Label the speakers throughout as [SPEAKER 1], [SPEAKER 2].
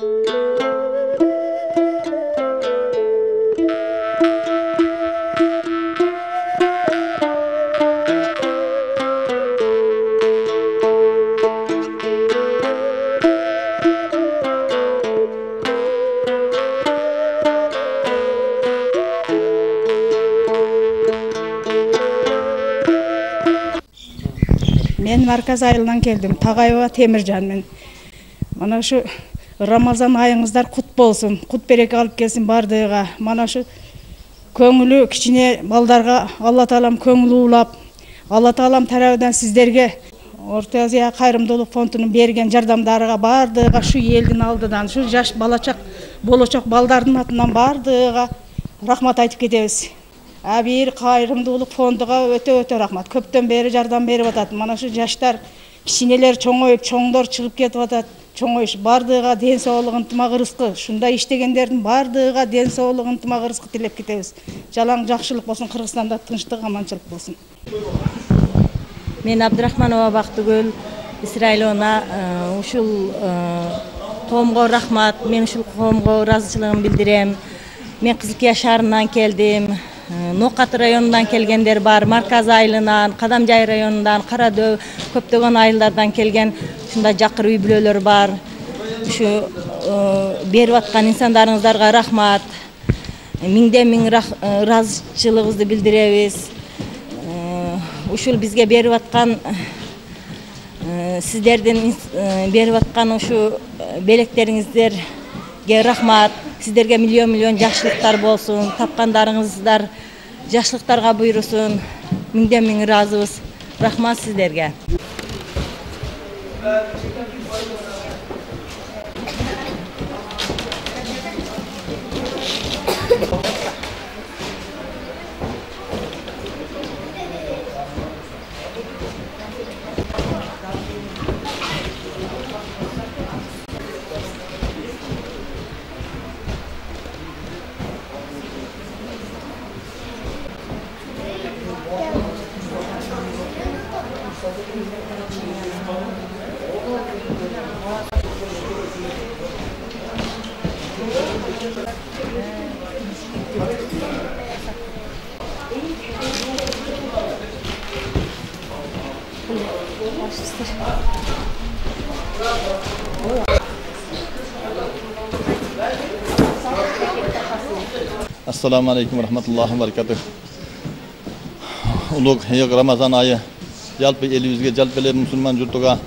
[SPEAKER 1] Мен Марказ айылынан келдім. Тағайова Теміржан мен. Мана шу Рамазан айыңыздар құт болсын. Құт береке алып келсін бардыға. Мана шу көңілі кішіне балдарға Алла Таалам көңілі улап, Алла Таалам тараудан сіздерге Орта Азия қайырымдылық фондының берген жардамдарыға бардыға, шу елдің алдыдан, шу жаш балачақ болашақ балдардың атынан бардыға рахмат айтып кетеміз. Әбір қайырымдылық фондыға өте рахмат. Көптен бері жардам беріп атады. Мана шу жаштар, кішінелер чоңойып, чоңдор шығып кетіп атады. Чоңойыш бардыға ден саулық ынтымақ ырысқы. Шунда іштегендердің бардыға ден саулық ынтымақ ырысқы тілеп кетеміз. Жалаң жақшылық болсын, Қырғызстанда тыныштық, аманшылық болсын.
[SPEAKER 2] Мен Абдрахманова Бақтыгүл, Исраилона ушул коомго рахмат. Мен ушул коомго ыраазычылыгымды билдирем. Мен Кызылкия шаарынан келдим. Ноқат районунан келгендер бар, Марказ айылынан, Кадамжай районунан, Карадөв, көптөгөн айылдардан келген ушундай жакыр үй бүлөлөр бар. Ушу берип аткан инсандарыңыздарга рахмат. Миңден миң ыраазычылыгыбызды билдиребиз. Ушул бизге берип аткан сиздердин берип аткан ушу белектериңиздерге рахмат. Сіздерге миллион жақшылықтар болсын, тапқандарыңыздар жақшылықтарға бұйырсын. Миңден миң ыраазыбыз. Рахмат сіздерге.
[SPEAKER 3] Assalamu alaikum wa rahmatullahi wa barakatuh. Ulug Ramazan ayı жалпы елімізге, жалпы елі мұсылман жұртыға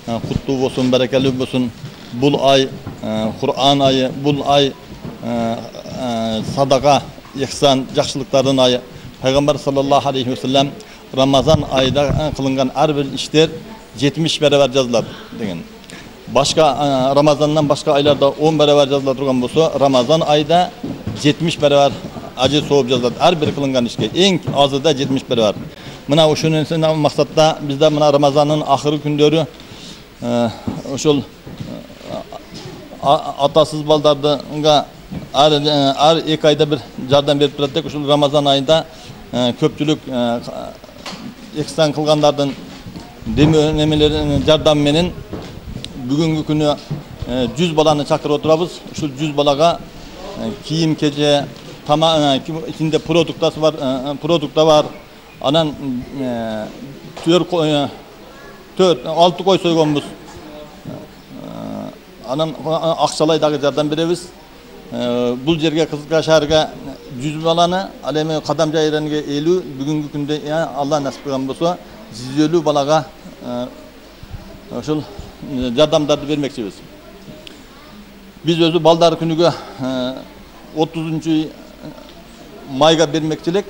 [SPEAKER 3] құтты болсын, бәрекелі болсын. Бұл ай Құр'ан айы, бұл ай садақа, ихсан, жақсылықтардың айы. Пайғамбар саллаллаху алейхи ва саллям Рамазан айда қылынған әрбір іштер 70 бәрабар жазылады деген. Başka Ramazan'dan başka aylarda 10 beraber yazılar durgan bolsa, Ramazan ayda 70 beraber acı soğup yazılar. Her bir kılıngan işke en azı da 70 beraber. Mına uşunun maksatda bizde mına Ramazan'ın ahırı gündörü uşul atasız baldardıga her iki ayda bir jardan berip turattık. Uşul Ramazan ayında köpçülük ihsan kılganlardan demi önemlilerin jardan menin bugünkü günü 100 balаны çakır oturabız. Şu 100 balaga kiyim kece tamam içinde produkta var. Anan 6 koy soygonbuz. Anan Akçalay'daki jardan berебиз. Bul жерге Kızılkaya şaharga 100 balаны, alemi Kadamjay yerine 50, bugünkü günde Allah nasip kılgan bolsa 150 balaga şol jardamdарды бермекчибиz. Biz özü balдар күнүгө 30 майга бермекчилик.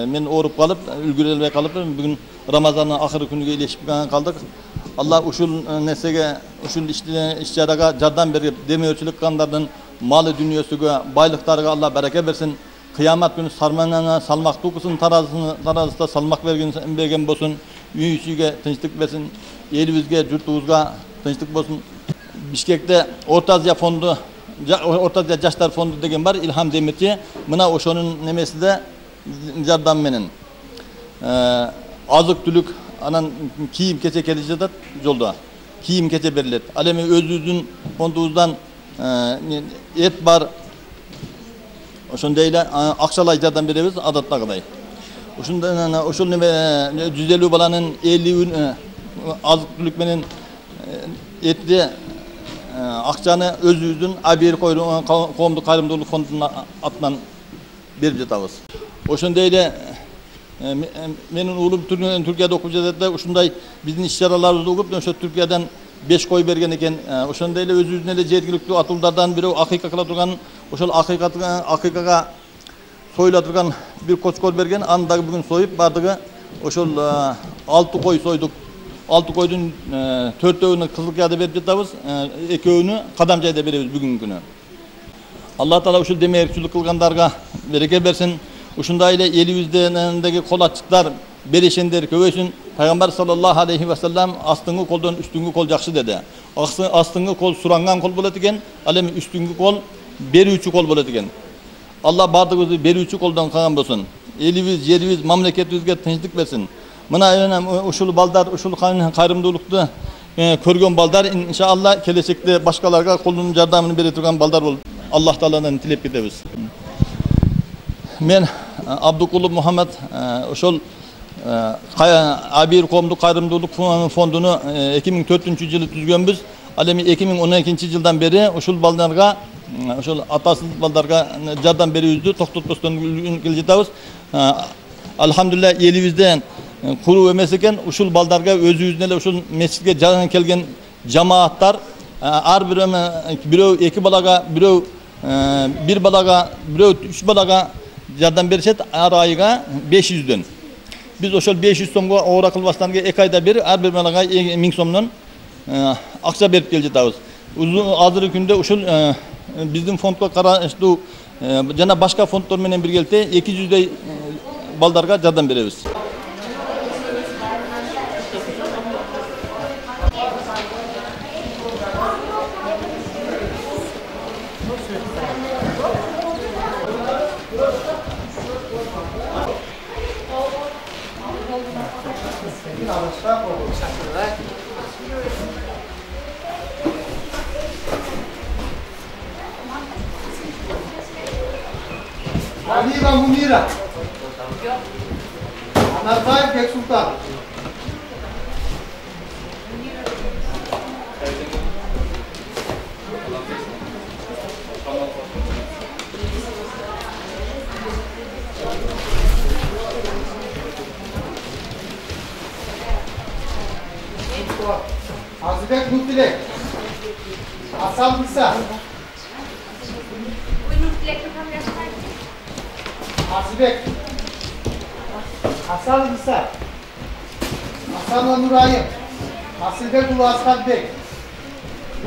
[SPEAKER 3] Men orup kalıp, үлгүрөлбөй kalıp, bugün Ramazan'ın ahırı күнүгө илешип kaldık. Allah uşul nesege, uşul işçilara jardam berip, demöçülük kandardın malı dünyasıga, baylıklarga Allah bereke versin. Kıyamet günü sarmanana salmak dokusun, tarazıda salmak bergen bolsun. Üyüsüge tinçlik versin. Elibizge, jurtubuzga tinçlik bolsun. Bişkek'te Orta Azya Fondu, Orta Azya Jaşlar Fondu degen var, İlham Demirci. Mına oşonun nemesi de jardam menen. Azık tülük, anan kiyim keçe kelişedat yolda. Kiyim keçe berilet. Alemi özünüzün fondunuzdan et bar. Oşonday эле акчалай жардам беребиz адаттагыдай. Ошол неме 150 баланын 50 азык-түлүк менен этти акчаны өзүбүздүн Абир коомдук кайрымдуулук фондунун атынан берип жатабыз. Ошондой эле менин уулум Түркияда окуп жатат да, ушундай биздин иш-чараларыбызды угуп, ошо Түркиядан 5 кой берген экен. Ошондой эле өзүбүздүн эле жергиликтүү атуулдардан бирөө акыйка кыла турган, ошол акыйкага союла турган бир кочкор берген. Аны дагы бүгүн союп, бардыгы ошол 6 кой сойдук. 6 койдун 4-өөнү Кызылкаяда берип жатабыз, 2-өөнү Кадамжайда беребиз бүгүнкү күнү. Алла таала ушул демекчилик кылгандарга береке берсин. Ушундай эле элибиздеги кол ачыктар, берешендер көбөйсүн. Пайгамбар саллаллаху алейхи ва саллям астыңкы колдон үстүңкү кол жакшы деди. Астыңкы кол суранган кол болот экен, ал эми үстүңкү кол берүүчү кол болот экен. Алла бардыгыбызды берүүчү колдон кылган болсун. Элибиз, жерибиз, мамлекетибизге тынчтык берсин. Мына ушул балдар, ушул кайрымдуулукту көргөн балдар иншалла келечекте башкаларга колунун жардамын бере турган балдар болуп, Аллах Тааладан тилеп кетебиз. Мен Абдукулов Мухаммад ошол Абир коомдук кайрымдуулук фондуну 2004-жылы түзгөнбүз. Ал эми 2012 жылдан бери ушул балдарга, ошол атасыз балдарга жардам берүүбүздү токтотпостон келе жатабыз. Алхамдулилла, элибизде куруу эмес экен, ушул балдарга өзүбүздүн эле ушул мечитке келген жамааттар ар бирөө 2 балага, бирөө 1 балага, бирөө 3 балага жардам беришет, ар айга 500дөн. Biz ошол 500 сомго оор кылбастан 2 айда бир ар бир балага 1000 сомдон акча берип келе жатабыз. Азыркы күндө ушул биздин фондко караштуу жана башка фонддор менен биргеликте 200дөй балдарга жардам беребиз.
[SPEAKER 4] Aliva Munira. Anarbayev Beksultan. Azibek Mutlek. Hasan Misa. Azibek. Hasan Misa. Hasan Nurayim. Asilbek Ulu Askan Bek.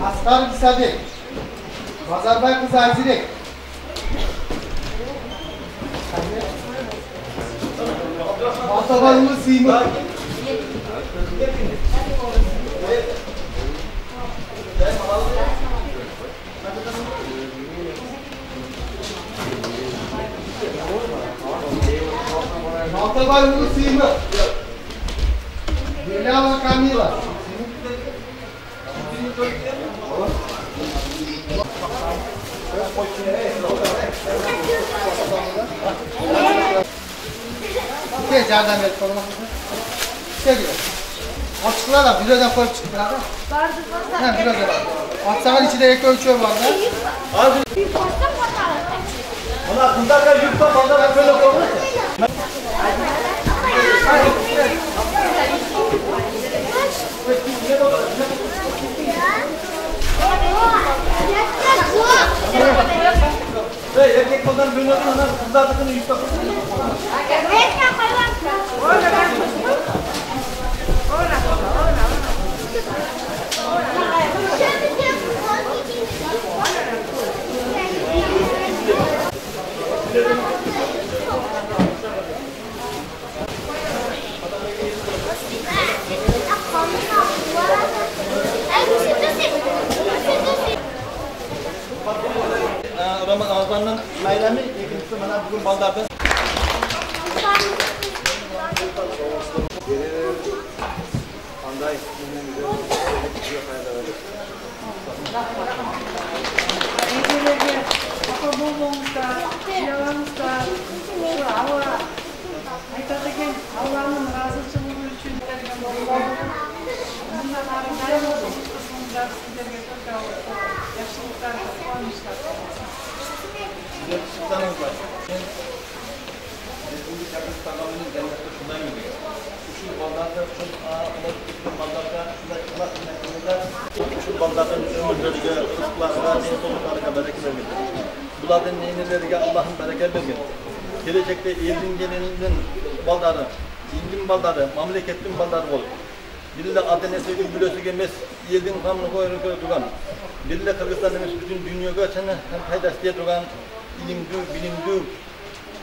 [SPEAKER 4] Asgar Misa Bek. Bazarbay Kızı Azirek. Atabalımız Sıyımı. Atabalımız Sıyımı. Delava Camila. Gel yardım et koluma. Gel. Açıkla da bilodan koyup çıktı abi. Vardı fazla. Ha bilodan. Atsağın içinde ek ölçüyor var da. Abi. Bir posta fotoğraf. Ona kızlarla yükle fazla böyle koymuş. Hey, erkek koldan böyle ona kızlarla yükle koymuş. Ramazan'ın bayramı ikincisi bana bugün baldarda. Anday.
[SPEAKER 1] болуңуздар, жиялаңыздар. Ушу Алла айтат экен, Алланын ыраазычылыгы үчүн берген болсо, мындан ары дайым кызыңыздар сиздерге көп жакшылыктар, кубанычтар.
[SPEAKER 3] Ballardan ömürlerine, rızıklarına, denizluluklarına bereket versin. Bunların neynelerine Allah'ın bereket versin. Gelecekte elin gelinin balları, ilgin balları, memleketin balları olur. Bille Adenesi'nin bülösü gelmez, elin kanını koyarı duran. Bille Kırgızistan'ın bütün dünyaya hem faydası diye duran, ilimdü, bilimdü,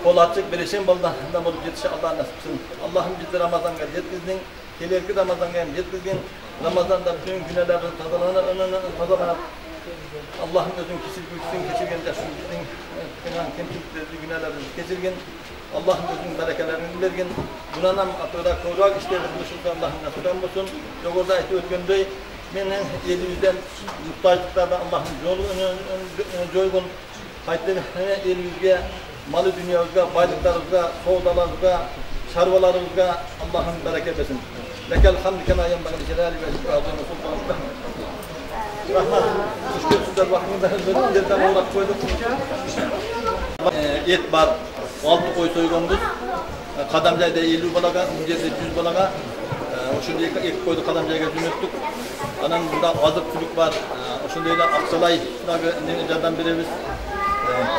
[SPEAKER 3] Polatçık, Bereşen ballarından olup yetişe Allah'a nasipsin. Allah'ım bizi Ramazan'a yetkizdin, gelerki Ramazan'a yetkizgin. Ramazan'da bütün günahların tazalanıp Allah'ın özün keçirgen yaşın bizim kemçilikleri günahlarını keçirgen Allah'ın özün berekelerini vergen bunanam atırak korak işlerimiz Allah'ın nasip olsun. Yolda eti özgündey menen elimizden muhtaçlıklardan Allah'ın yolunu joygun haytın elimizge malı dünyamızga, baylıklarımızga, soğudalarımızga, şarvalarımızga Allah'ın bereket versin. Lekel hamd kema yenbaghi li celali ve azim sultanı. Rahmat. Müşkülsüzler vaktinde yerden olarak koyduk. Et var. 6 koy soygunumuz. Kadamcayda 50 balaga, Müncer'de 100 balaga. Oşunda 2 koydu Kadamcayga dönüttük. Anan burada azık çürük var. Oşunda Aksalay'daki nenecerden birimiz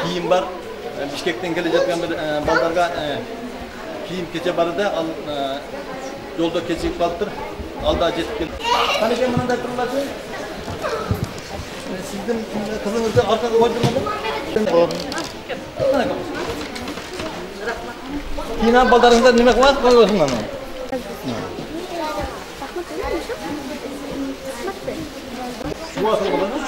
[SPEAKER 3] kiyim var. Bişkek'ten gelecekten bir baldarga kiyim keçe barıda yolda keçip kalktır. Alda jetip geldi. Hani ben bana da kırılacağım. Sizin kızınızı arkaya koydurmadım. Yine baldarınızda nimek var? Koyuyorsun ama. Şu asıl baldarınız?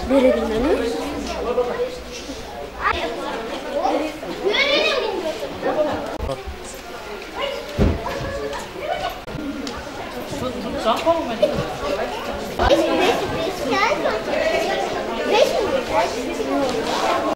[SPEAKER 5] Böyle bilmem.